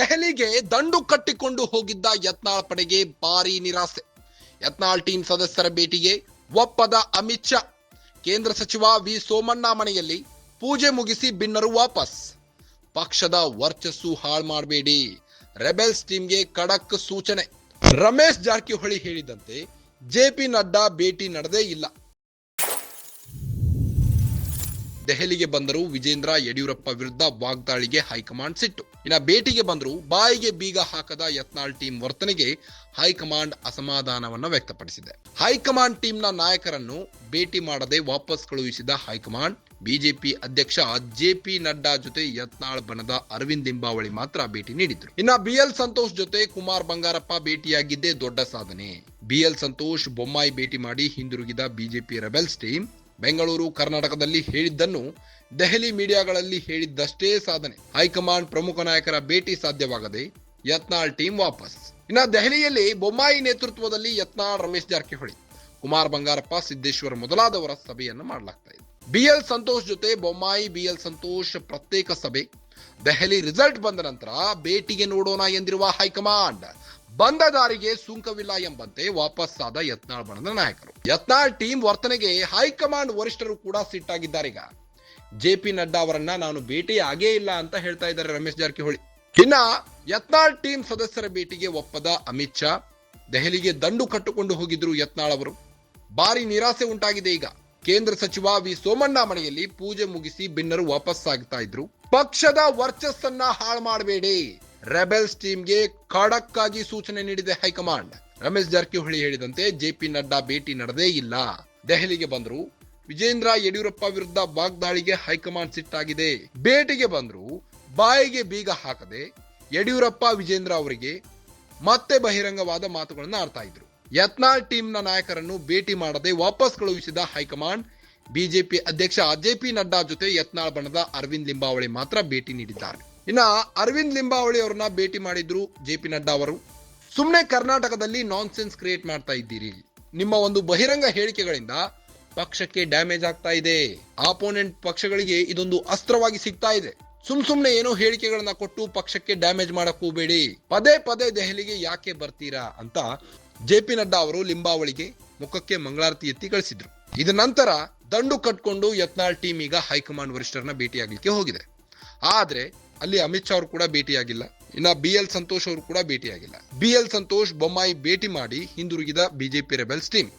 ದೆಹಲಿಗೆ ದಂಡು ಕಟ್ಟಿಕೊಂಡು ಹೋಗಿದ್ದ ಯತ್ನಾಳ್ ಪಡೆಗೆ ಭಾರೀ ನಿರಾಸೆ. ಯತ್ನಾಳ್ ಟೀಮ್ ಸದಸ್ಯರ ಭೇಟಿಗೆ ಒಪ್ಪದ ಅಮಿತ್ ಶಾ. ಕೇಂದ್ರ ಸಚಿವ ವಿ ಸೋಮಣ್ಣ ಮನೆಯಲ್ಲಿ ಪೂಜೆ ಮುಗಿಸಿ ಭಿನ್ನರು ವಾಪಸ್. ಪಕ್ಷದ ವರ್ಚಸ್ಸು ಹಾಳು ಮಾಡಬೇಡಿ, ರೆಬೆಲ್ಸ್ ಟೀಮ್ಗೆ ಖಡಕ್ ಸೂಚನೆ. ರಮೇಶ್ ಜಾರಕಿಹೊಳಿ ಹೇಳಿದಂತೆ ಜೆಪಿ ನಡ್ಡಾ ಭೇಟಿ ನಡೆದೇ ಇಲ್ಲ. ದೆಹಲಿಗೆ ಬಂದರೂ ವಿಜೇಂದ್ರ ಯಡಿಯೂರಪ್ಪ ವಿರುದ್ಧ ವಾಗ್ದಾಳಿಗೆ ಹೈಕಮಾಂಡ್ ಸಿಟ್ಟು. ಇನ್ನು ಭೇಟಿಗೆ ಬಂದರೂ ಬಾಯಿಗೆ ಬೀಗ ಹಾಕದ ಯತ್ನಾಳ್ ಟೀಮ್ ವರ್ತನೆಗೆ ಹೈಕಮಾಂಡ್ ಅಸಮಾಧಾನವನ್ನು ವ್ಯಕ್ತಪಡಿಸಿದೆ. ಹೈಕಮಾಂಡ್ ಟೀಮ್ನ ನಾಯಕರನ್ನು ಭೇಟಿ ಮಾಡದೆ ವಾಪಸ್ ಕಳುಹಿಸಿದ ಹೈಕಮಾಂಡ್ ಬಿಜೆಪಿ ಅಧ್ಯಕ್ಷ ಜೆಪಿ ನಡ್ಡಾ ಜೊತೆ ಯತ್ನಾಳ್ ಬಣದ ಅರವಿಂದ್ ಲಿಂಬಾವಳಿ ಮಾತ್ರ ಭೇಟಿ ನೀಡಿದ್ರು. ಇನ್ನು ಬಿಎಲ್ ಸಂತೋಷ್ ಜೊತೆ ಕುಮಾರ್ ಬಂಗಾರಪ್ಪ ಭೇಟಿಯಾಗಿದ್ದೇ ದೊಡ್ಡ ಸಾಧನೆ. ಬಿಎಲ್ ಸಂತೋಷ್ ಬೊಮ್ಮಾಯಿ ಭೇಟಿ ಮಾಡಿ ಹಿಂದಿರುಗಿದ ಬಿಜೆಪಿ ರೆಬೆಲ್ಸ್ ಟೀಮ್ ಬೆಂಗಳೂರು ಕರ್ನಾಟಕದಲ್ಲಿ ಹೇಳಿದ್ದನ್ನು ದೆಹಲಿ ಮೀಡಿಯಾಗಳಲ್ಲಿ ಹೇಳಿದ್ದಷ್ಟೇ ಸಾಧನೆ. ಹೈಕಮಾಂಡ್ ಪ್ರಮುಖ ನಾಯಕರ ಭೇಟಿ ಸಾಧ್ಯವಾಗದೆ ಯತ್ನಾಳ್ ಟೀಮ್ ವಾಪಸ್. ಇನ್ನು ದೆಹಲಿಯಲ್ಲಿ ಬೊಮ್ಮಾಯಿ ನೇತೃತ್ವದಲ್ಲಿ ಯತ್ನಾಳ್, ರಮೇಶ್ ಜಾರಕಿಹೊಳಿ, ಕುಮಾರ್ ಬಂಗಾರಪ್ಪ, ಸಿದ್ದೇಶ್ವರ್ ಮೊದಲಾದವರ ಸಭೆಯನ್ನು ಮಾಡಲಾಗ್ತಾ ಇದೆ. ಬಿಎಲ್ ಸಂತೋಷ್ ಜೊತೆ ಬೊಮ್ಮಾಯಿ, ಬಿಎಲ್ ಸಂತೋಷ್ ಪ್ರತ್ಯೇಕ ಸಭೆ. ದೆಹಲಿ ರಿಸಲ್ಟ್ ಬಂದ ನಂತರ ಭೇಟಿಗೆ ನೋಡೋಣ ಎಂದಿರುವ ಹೈಕಮಾಂಡ್ ಬಂದ ದಾರಿಗೆ ಸುಂಕವಿಲ್ಲ ಎಂಬಂತೆ ವಾಪಸ್ ಆದ ಯತ್ನಾಳ್ ಬಣದ ನಾಯಕರು. ಯತ್ನಾಳ್ ಟೀಮ್ ವರ್ತನೆಗೆ ಹೈಕಮಾಂಡ್ ವರಿಷ್ಠರು ಕೂಡ ಸಿಟ್ಟಾಗಿದ್ದಾರೆ. ಈಗ ಜೆಪಿ ನಡ್ಡಾ ಅವರನ್ನ ನಾನು ಭೇಟಿ ಆಗೇ ಇಲ್ಲ ಅಂತ ಹೇಳ್ತಾ ಇದ್ದಾರೆ ರಮೇಶ್ ಜಾರಕಿಹೊಳಿ. ಇನ್ನ ಯತ್ನಾಳ್ ಟೀಮ್ ಸದಸ್ಯರ ಭೇಟಿಗೆ ಒಪ್ಪದ ಅಮಿತ್ ಶಾ. ದೆಹಲಿಗೆ ದಂಡು ಕಟ್ಟಿಕೊಂಡು ಹೋಗಿದ್ರು ಯತ್ನಾಳ್ ಅವರು. ಭಾರಿ ನಿರಾಸೆ ಉಂಟಾಗಿದೆ. ಈಗ ಕೇಂದ್ರ ಸಚಿವ ವಿ ಸೋಮಣ್ಣ ಮನೆಯಲ್ಲಿ ಪೂಜೆ ಮುಗಿಸಿ ಭಿನ್ನರು ವಾಪಸ್ ಆಗ್ತಾ ಇದ್ರು. ಪಕ್ಷದ ವರ್ಚಸ್ಸನ್ನ ಹಾಳು ಮಾಡಬೇಡಿ, ರೆಬೆಲ್ಸ್ ಟೀಮ್ಗೆ ಖಡಕ್ ಆಗಿ ಸೂಚನೆ ನೀಡಿದೆ ಹೈಕಮಾಂಡ್. ರಮೇಶ್ ಜಾರಕಿಹೊಳಿ ಹೇಳಿದಂತೆ ಜೆಪಿ ನಡ್ಡಾ ಭೇಟಿ ನಡೆದೇ ಇಲ್ಲ. ದೆಹಲಿಗೆ ಬಂದ್ರು ವಿಜೇಂದ್ರ ಯಡಿಯೂರಪ್ಪ ವಿರುದ್ಧ ವಾಗ್ದಾಳಿಗೆ ಹೈಕಮಾಂಡ್ ಸಿಟ್ಟಾಗಿದೆ. ಭೇಟಿಗೆ ಬಂದ್ರು ಬಾಯಿಗೆ ಬೀಗ ಹಾಕದೆ ಯಡಿಯೂರಪ್ಪ, ವಿಜೇಂದ್ರ ಅವರಿಗೆ ಮತ್ತೆ ಬಹಿರಂಗವಾದ ಮಾತುಗಳನ್ನು ಆಡ್ತಾ ಇದ್ರು. ಯತ್ನಾಳ್ ಟೀಮ್ನ ನಾಯಕರನ್ನು ಭೇಟಿ ಮಾಡದೆ ವಾಪಸ್ ಕಳುಹಿಸಿದ ಹೈಕಮಾಂಡ್ ಬಿಜೆಪಿ ಅಧ್ಯಕ್ಷ ಜೆಪಿ ನಡ್ಡಾ ಜೊತೆ ಯತ್ನಾಳ್ ಬಣದ ಅರವಿಂದ್ ಲಿಂಬಾವಳಿ ಮಾತ್ರ ಭೇಟಿ ನೀಡಿದ್ದಾರೆ. ಇನ್ನ ಅರವಿಂದ್ ಲಿಂಬಾವಳಿ ಅವರನ್ನ ಭೇಟಿ ಮಾಡಿದ್ರು ಜೆಪಿ ನಡ್ಡಾ ಅವರು. ಸುಮ್ಮನೆ ಕರ್ನಾಟಕದಲ್ಲಿ ನಾನ್ ಸೆನ್ಸ್ ಕ್ರಿಯೇಟ್ ಮಾಡ್ತಾ ಇದ್ದೀರಿ. ನಿಮ್ಮ ಒಂದು ಬಹಿರಂಗ ಹೇಳಿಕೆಗಳಿಂದ ಪಕ್ಷಕ್ಕೆ ಡ್ಯಾಮೇಜ್ ಆಗ್ತಾ ಇದೆ. ಆಪೋನೆಂಟ್ ಪಕ್ಷಗಳಿಗೆ ಇದೊಂದು ಅಸ್ತ್ರವಾಗಿ ಸಿಗ್ತಾ ಇದೆ. ಸುಮ್ನೆ ಏನೋ ಹೇಳಿಕೆಗಳನ್ನ ಕೊಟ್ಟು ಪಕ್ಷಕ್ಕೆ ಡ್ಯಾಮೇಜ್ ಮಾಡಕ್ ಹೋಗಬೇಡಿ. ಪದೇ ಪದೇ ದೆಹಲಿಗೆ ಯಾಕೆ ಬರ್ತೀರಾ ಅಂತ ಜೆಪಿ ನಡ್ಡಾ ಅವರು ಲಿಂಬಾವಳಿಗೆ ಮುಖಕ್ಕೆ ಮಂಗಳಾರತಿ ಎತ್ತಿ ಕಳಿಸಿದ್ರು. ಇದ ನಂತರ ದಂಡು ಕಟ್ಕೊಂಡು ಯತ್ನಾಳ್ ಟೀಮ್ ಈಗ ಹೈಕಮಾಂಡ್ ವರಿಷ್ಠರನ್ನ ಭೇಟಿಯಾಗಲಿಕ್ಕೆ ಹೋಗಿದೆ. ಆದ್ರೆ ಅಲ್ಲಿ ಅಮಿತ್ ಶಾ ಅವರು ಕೂಡ ಭೇಟಿಯಾಗಿಲ್ಲ. ಇನ್ನ ಬಿಎಲ್ ಸಂತೋಷ್ ಅವರು ಕೂಡ ಭೇಟಿಯಾಗಿಲ್ಲ. ಬಿಎಲ್ ಸಂತೋಷ್, ಬೊಮ್ಮಾಯಿ ಭೇಟಿ ಮಾಡಿ ಹಿಂದಿರುಗಿದ ಬಿಜೆಪಿ ರೆಬೆಲ್ಸ್ ಟೀಮ್.